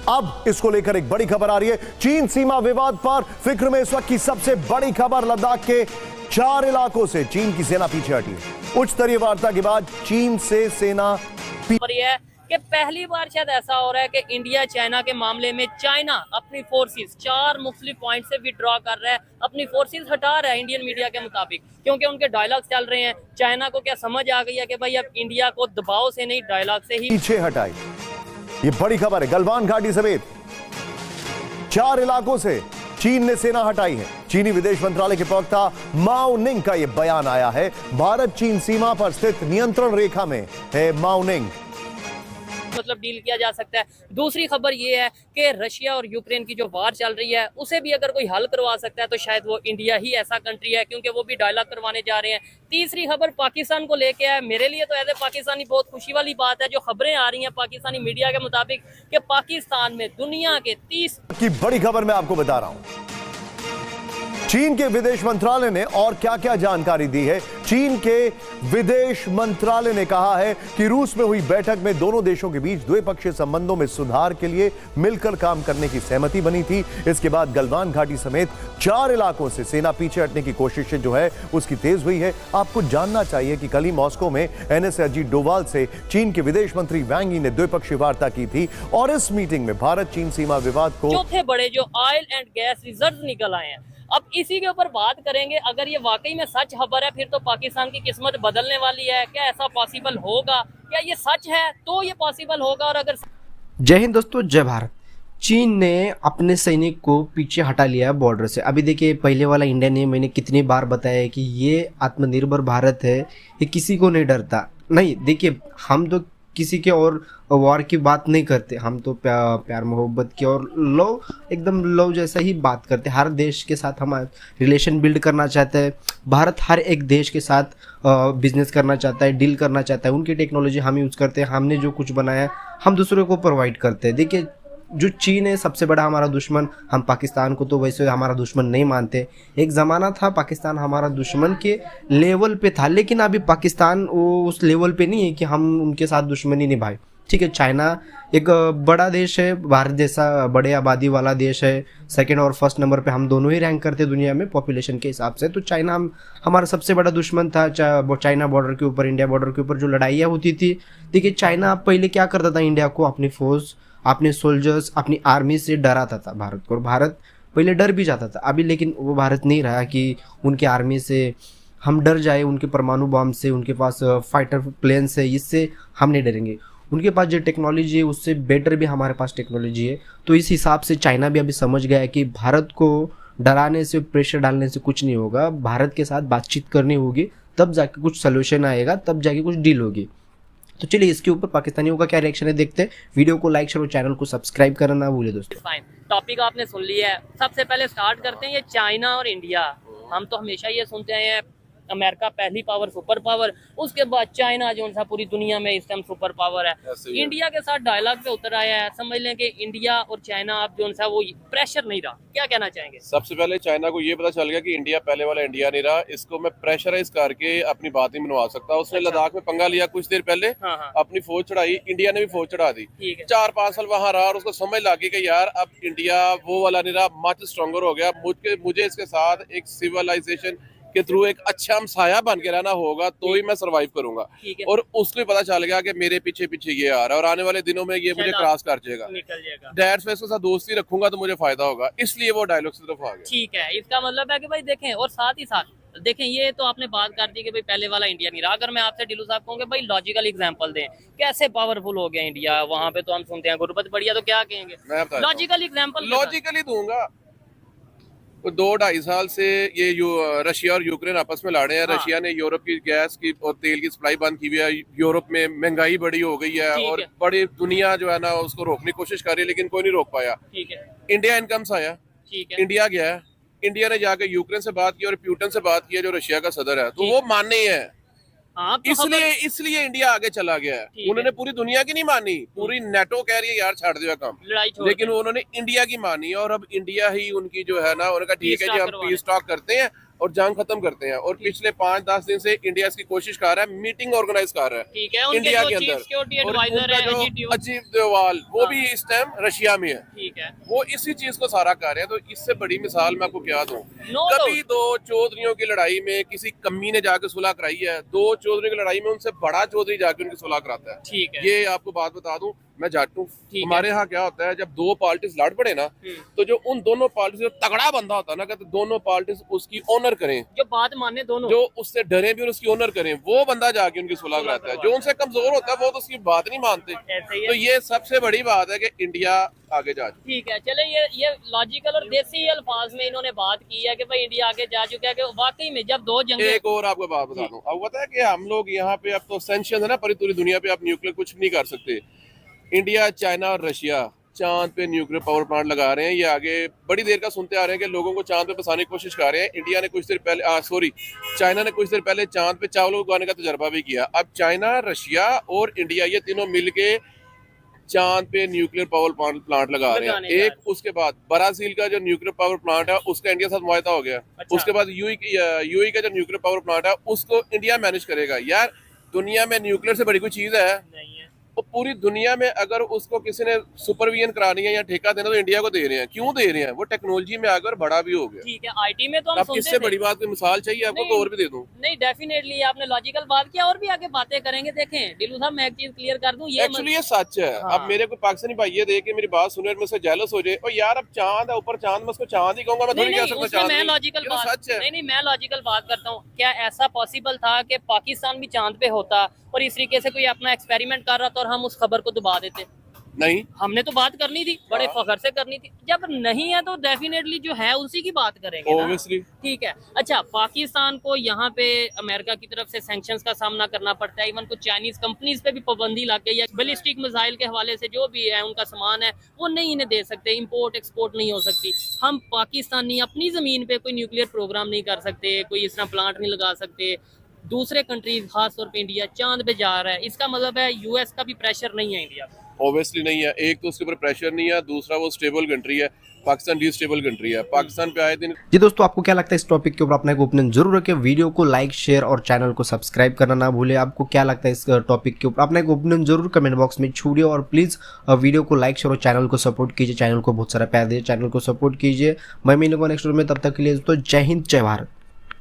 अब इसको लेकर एक बड़ी खबर आ रही है। चीन सीमा विवाद पर फिक्र में इस वक्त की सबसे बड़ी खबर, लद्दाख के 4 इलाकों से चीन की सेना पीछे हटी है। उच्च स्तरीय वार्ता के बाद चीन से सेना है कि पहली बार शायद ऐसा हो रहा है कि इंडिया चाइना के मामले में चाइना अपनी फोर्सेस 4 मुख्तलिफ पॉइंट से विड्रॉ कर रहा है, अपनी फोर्सेस हटा रहा है इंडियन मीडिया के मुताबिक, क्योंकि उनके डायलॉग्स चल रहे हैं। चाइना को क्या समझ आ गई है कि भाई अब इंडिया को दबाव से नहीं, डायलॉग से ही पीछे हटाई। ये बड़ी खबर है। गलवान घाटी समेत 4 इलाकों से चीन ने सेना हटाई है। चीनी विदेश मंत्रालय के प्रवक्ता माओ निंग का यह बयान आया है। भारत चीन सीमा पर स्थित नियंत्रण रेखा में है माओ निंग। मतलब डील किया जा सकता है। दूसरी खबर ये है कि रशिया और यूक्रेन की जो वार चल रही है उसे भी अगर कोई हल करवा सकता है तो शायद वो इंडिया ही ऐसा कंट्री है, क्योंकि वो भी डायलॉग करवाने जा रहे हैं। तीसरी खबर पाकिस्तान को लेके है। मेरे लिए तो एज ए पाकिस्तानी बहुत खुशी वाली बात है जो खबरें आ रही हैं पाकिस्तानी मीडिया के मुताबिक कि पाकिस्तान में दुनिया के 30 की बड़ी खबर मैं आपको बता रहा हूं। चीन के विदेश मंत्रालय ने और क्या क्या जानकारी दी है। चीन के विदेश मंत्रालय ने कहा है कि रूस में हुई बैठक में दोनों देशों के बीच द्विपक्षीय संबंधों में सुधार के लिए मिलकर काम करने की सहमति बनी थी। इसके बाद गलवान घाटी समेत 4 इलाकों से सेना पीछे हटने की कोशिशें जो है उसकी तेज हुई है। आपको जानना चाहिए कि कल ही मॉस्को में एनएस अजीत डोवाल से चीन के विदेश मंत्री वांग यी ने द्विपक्षीय वार्ता की थी और इस मीटिंग में भारत चीन सीमा विवाद को चौथे बड़े जो ऑयल एंड गैस रिजर्व निकल आए हैं, अब इसी के ऊपर बात करेंगे। अगर ये वाकई में सच खबर है फिर तो पाकिस्तान की किस्मत बदलने वाली है। क्या ऐसा पॉसिबल होगा? क्या ये सच है तो ये पॉसिबल होगा? और अगर जय हिंद दोस्तों, जय भारत। चीन ने अपने सैनिक को पीछे हटा लिया है बॉर्डर से। अभी देखिए, पहले वाला इंडिया ने मैंने कितनी बार बताया है कि ये आत्मनिर्भर भारत है, ये किसी को नहीं डरता। नहीं, देखिए, हम तो किसी के और वॉर की बात नहीं करते, हम तो प्यार मोहब्बत की और लव, एकदम लव जैसा ही बात करते। हर देश के साथ हम रिलेशन बिल्ड करना चाहते हैं। भारत हर एक देश के साथ बिजनेस करना चाहता है, डील करना चाहता है। उनकी टेक्नोलॉजी हम यूज़ करते हैं, हमने जो कुछ बनाया हम दूसरों को प्रोवाइड करते हैं। देखिए, जो चीन है सबसे बड़ा हमारा दुश्मन। हम पाकिस्तान को तो वैसे हमारा दुश्मन नहीं मानते। एक ज़माना था पाकिस्तान हमारा दुश्मन के लेवल पे था, लेकिन अभी पाकिस्तान वो उस लेवल पे नहीं है कि हम उनके साथ दुश्मनी निभाए। ठीक है, चाइना एक बड़ा देश है, भारत जैसा बड़े आबादी वाला देश है। सेकंड और फर्स्ट नंबर पे हम दोनों ही रैंक करते हैं दुनिया में पॉपुलेशन के हिसाब से। तो चाइना हमारा सबसे बड़ा दुश्मन था। चाइना बॉर्डर के ऊपर, इंडिया बॉर्डर के ऊपर जो लड़ाइयाँ होती थी, देखिए चाइना पहले क्या करता था, इंडिया को अपनी फोर्स, अपने सोल्जर्स, अपनी आर्मी से डराता था भारत को, और भारत पहले डर भी जाता था। अभी लेकिन वो भारत नहीं रहा कि उनकी आर्मी से हम डर जाए, उनके परमाणु बम से, उनके पास फाइटर प्लेन से, इससे हम नहीं डरेंगे। उनके पास जो टेक्नोलॉजी है उससे बेटर भी हमारे पास टेक्नोलॉजी है। तो इस हिसाब से चाइना भी अभी समझ गया है कि भारत को डराने से, प्रेशर डालने से कुछ नहीं होगा। भारत के साथ बातचीत करनी होगी, तब जाके कुछ सोल्यूशन आएगा, तब जाके कुछ डील होगी। तो चलिए, इसके ऊपर पाकिस्तानियों का क्या रिएक्शन है देखते हैं। वीडियो को लाइक शेयर और चैनल को सब्सक्राइब करना ना भूले दोस्तों। फाइन, टॉपिक आपने सुन लिया है। सबसे पहले स्टार्ट करते हैं ये चाइना और इंडिया। हम तो हमेशा ये सुनते हैं अमेरिका पहली पावर, सुपर पावर, उसके बाद चाइना जो सा पूरी दुनिया में इस टाइम सुपर पावर है। इंडिया के साथ डायलॉग पे उतर आया है। समझ लें कि इंडिया और चाइना अब जो सा वो प्रेशर नहीं रहा। क्या कहना चाहेंगे? सबसे पहले चाइना को ये पता चल गया कि इंडिया पहले वाला इंडिया नहीं रहा, इसको मैं प्रेशराइज करके अपनी बात नहीं मनवा सकता। उसने लद्दाख में पंगा लिया कुछ देर पहले, अपनी फौज चढ़ाई, इंडिया ने भी फौज चढ़ा दी। 4-5 साल वहां रहा और उसको समझ लगी कि यार अब इंडिया वो वाला नहीं रहा, मच स्ट्रॉन्गर हो गया। मुझे इसके साथ एक सिविलाइजेशन के थ्रू एक अच्छा हमसाया बन के रहना होगा तो ही मैं सरवाइव करूंगा। और उसको पता चल गया कि मेरे पीछे पीछे ये आ रहा है और आने वाले दिनों में ये मुझे क्रॉस कर जाएगा, निकल जाएगा। डैड्स के साथ दोस्ती रखूंगा तो मुझे फायदा होगा, इसलिए वो डायलॉग की तरफ आ गया। ठीक है, इसका मतलब है कि भाई देखें, और साथ ही साथ देखें, ये तो आपने बात कर दी कि भाई पहले वाला इंडिया नहीं रहा। अगर मैं आपसे डिलू साहब कहूँगा भाई लॉजिकल एग्जांपल दें, कैसे पावरफुल हो गया इंडिया? वहां पे तो हम सुनते हैं गुरबत बढ़िया, तो क्या कहेंगे? लॉजिकल एग्जांपल लॉजिकली दूंगा। 2-2.5 साल से ये रशिया और यूक्रेन आपस में लड़े हैं। रशिया ने यूरोप की गैस की और तेल की सप्लाई बंद की हुई है। यूरोप में महंगाई बड़ी हो गई है और बड़ी दुनिया जो है ना उसको रोकने की कोशिश कर रही है, लेकिन कोई नहीं रोक पाया। इंडिया इनकम्स आया, इंडिया गया है, इंडिया ने जाके यूक्रेन से बात की और प्यूटन से बात की, जो रशिया का सदर है, तो वो माने हैं। इसलिए इंडिया आगे चला गया है। उन्होंने पूरी दुनिया की नहीं मानी, पूरी नेटो कह रही है यार छाड़ दिया काम, लेकिन उन्होंने इंडिया की मानी और अब इंडिया ही उनकी जो है ना, उन्होंने कहा ठीक है जी हम पीस टॉक करते हैं, और जंग खत्म करते हैं। और पिछले 5-10 दिन से इंडिया इसकी कोशिश कर रहा है, मीटिंग ऑर्गेनाइज कर रहा है ठीक है, इंडिया के अंदर। और उनका जो अजीत डोवाल वो भी इस टाइम रशिया में है, ठीक है, वो इसी चीज को सारा कर रहे हैं। तो इससे बड़ी मिसाल मैं आपको क्या दूं, कभी दो चौधरियों की लड़ाई में किसी कम्मी ने जाकर सुलह कराई है, दो चौधरियों की लड़ाई में उनसे बड़ा चौधरी जाके उनकी सुलह कराता है। ठीक है, ये आपको बात बता दूं, मैं जाट हूँ, हमारे यहाँ क्या होता है जब दो पार्टीज लड़ पड़े ना, तो जो उन दोनों पार्टी जो तगड़ा बंदा होता है ना, कहते दोनों पार्टीज उसकी ऑनर करें, जो बात माने दोनों, जो उससे डरे भी और उसकी ऑनर करें, वो बंदा जाके उनकी सुलह कराता है। जो उनसे कमजोर होता है वो तो उसकी बात नहीं मानते। तो ये सबसे बड़ी बात है कि इंडिया आगे जा चुका। ठीक है, चले ये लॉजिकल और देसी अल्फाज में इन्होंने बात की है कि भाई इंडिया आगे जा चुका है, कि वाकई में जब दो जंग। एक और आपको बात बता दूं, अब पता है कि हम लोग यहाँ पे अब तो सैंक्शन है ना, पूरी दुनिया पे आप न्यूक्लियर कुछ नहीं कर सकते। इंडिया, चाइना और रशिया चांद पे न्यूक्लियर पावर प्लांट लगा रहे हैं। ये आगे बड़ी देर का सुनते आ रहे हैं कि लोगों को चांद पे फंसाने की कोशिश कर रहे हैं। इंडिया ने कुछ देर पहले चाइना ने कुछ देर पहले चांद पे चावल उगाने का तजर्बा भी किया। अब चाइना, रशिया और इंडिया ये तीनों मिलके चांद पे न्यूक्लियर पावर प्लांट लगा रहे हैं। एक उसके बाद ब्राजील का जो न्यूक्लियर पावर प्लांट है उसका इंडिया साथ मुआहदा हो गया। अच्छा। उसके बाद यूएई का जो न्यूक्लियर पावर प्लांट है उसको इंडिया मैनेज करेगा। यार दुनिया में न्यूक्लियर से बड़ी कोई चीज है नहीं है। तो पूरी दुनिया में अगर उसको किसी ने सुपरविजन करानी है या ठेका देना तो इंडिया को दे रहे हैं। क्यों दे रहे हैं? वो टेक्नोलॉजी में आगे और बड़ा भी हो गया। ठीक है, आईटी में तो हम सुनते इससे बड़ी बात की मिसाल चाहिए आपको तो और भी दे दूं। नहीं, डेफिनेटली आपने लॉजिकल बात किया और भी आगे बातें करेंगे। देखें दिलू साहब, मैं एक चीज क्लियर कर दूं, ये एक्चुअली ये सच है। हाँ। अब मेरे को पाकिस्तानी भाई ये देख के मेरी बात सुने और मुझसे जेलस हो जाए, और यार अब चांद है ऊपर, चांद में उसको चांद ही कहूंगा, मैं थोड़ी कह सकता चांद। मैं लॉजिकल बात सच है। नहीं, मैं लॉजिकल बात करता हूँ। क्या ऐसा पॉसिबल था कि पाकिस्तान भी चांद पे होता और इस तरीके से कोई अपना एक्सपेरिमेंट कर रहा था और हम उस खबर को दबा देते? नहीं, हमने तो बात करनी थी, बड़े फखर से करनी थी। जब नहीं है तो डेफिनेटली जो है उसी की बात करेंगे ना। ठीक है, अच्छा, पाकिस्तान को यहाँ पे अमेरिका की तरफ से सैंक्शंस का सामना करना पड़ता है। इवन कुछ चाइनीज कंपनीज पे भी पाबंदी लग गई है। बैलिस्टिक मिसाइल के हवाले से जो भी है उनका सामान है वो नहीं इन्हें दे सकते, इम्पोर्ट एक्सपोर्ट नहीं हो सकती। हम पाकिस्तानी अपनी जमीन पे कोई न्यूक्लियर प्रोग्राम नहीं कर सकते, कोई इस तरह प्लांट नहीं लगा सकते। दूसरे कंट्रीज, खासतौर पे इंडिया चांद पे जा रहा है, इसका मतलब है यूएस का भी प्रेशर नहीं है इंडिया पे। ऑब्वियसली नहीं है। एक तो उसके ऊपर प्रेशर नहीं है, दूसरा वो स्टेबल कंट्री है। पाकिस्तान डिस्टेबल कंट्री है। पाकिस्तान पे आए दिन। जी दोस्तों, आपको क्या लगता है इस टॉपिक के ऊपर? अपना एक ओपिनियन जरूर रखें। वीडियो को लाइक, शेयर और चैनल को सब्सक्राइब करना ना भूले। आपको क्या लगता है इस टॉपिक के ऊपर? अपना एक ओपिनियन जरूर कमेंट बॉक्स में छोड़िए और प्लीज वीडियो को लाइक, शेयर और चैनल को सपोर्ट कीजिए। चैनल को बहुत सारा प्यार दीजिए, चैनल को सपोर्ट कीजिए। मैं मिलूंगा नेक्स्ट वीडियो में, तब तक के लिए दोस्तों जय हिंद, जय भारत।